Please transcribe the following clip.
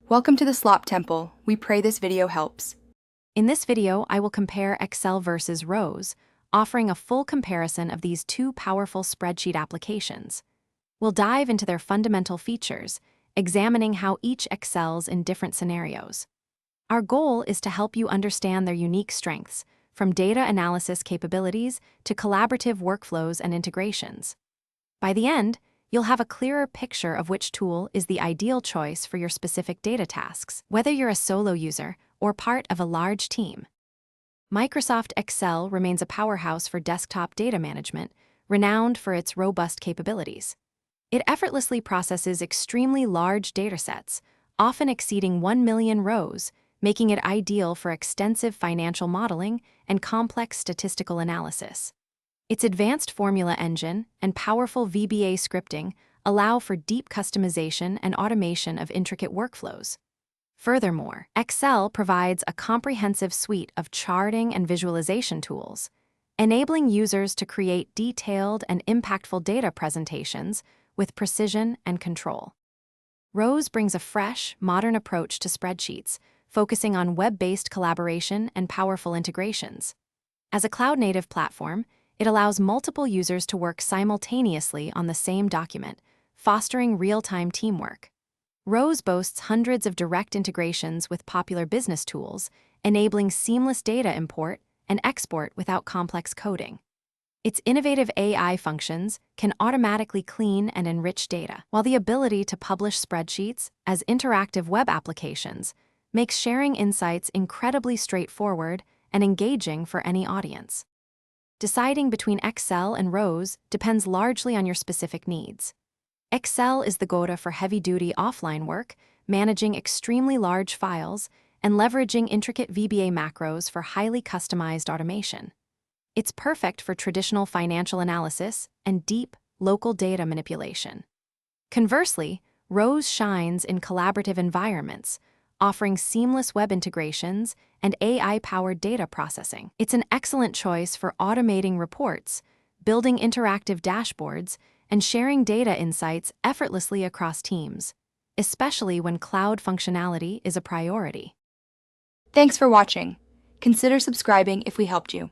Welcome to the Slop Temple. We pray this video helps. In this video, I will compare Excel versus Rows, offering a full comparison of these two powerful spreadsheet applications. We'll dive into their fundamental features, examining how each excels in different scenarios. Our goal is to help you understand their unique strengths, from data analysis capabilities to collaborative workflows and integrations. By the end, you'll have a clearer picture of which tool is the ideal choice for your specific data tasks, whether you're a solo user or part of a large team. Microsoft Excel remains a powerhouse for desktop data management, renowned for its robust capabilities. It effortlessly processes extremely large datasets, often exceeding 1 million rows, making it ideal for extensive financial modeling and complex statistical analysis. Its advanced formula engine and powerful VBA scripting allow for deep customization and automation of intricate workflows. Furthermore, Excel provides a comprehensive suite of charting and visualization tools, enabling users to create detailed and impactful data presentations with precision and control. Rows brings a fresh, modern approach to spreadsheets, focusing on web-based collaboration and powerful integrations. As a cloud-native platform, it allows multiple users to work simultaneously on the same document, fostering real-time teamwork. Rows boasts hundreds of direct integrations with popular business tools, enabling seamless data import and export without complex coding. Its innovative AI functions can automatically clean and enrich data, while the ability to publish spreadsheets as interactive web applications makes sharing insights incredibly straightforward and engaging for any audience. Deciding between Excel and Rows depends largely on your specific needs. Excel is the go-to for heavy-duty offline work, managing extremely large files, and leveraging intricate VBA macros for highly customized automation. It's perfect for traditional financial analysis and deep, local data manipulation. Conversely, Rows shines in collaborative environments, offering seamless web integrations and AI-powered data processing. It's an excellent choice for automating reports, building interactive dashboards, and sharing data insights effortlessly across teams, especially when cloud functionality is a priority. Thanks for watching. Consider subscribing if we helped you.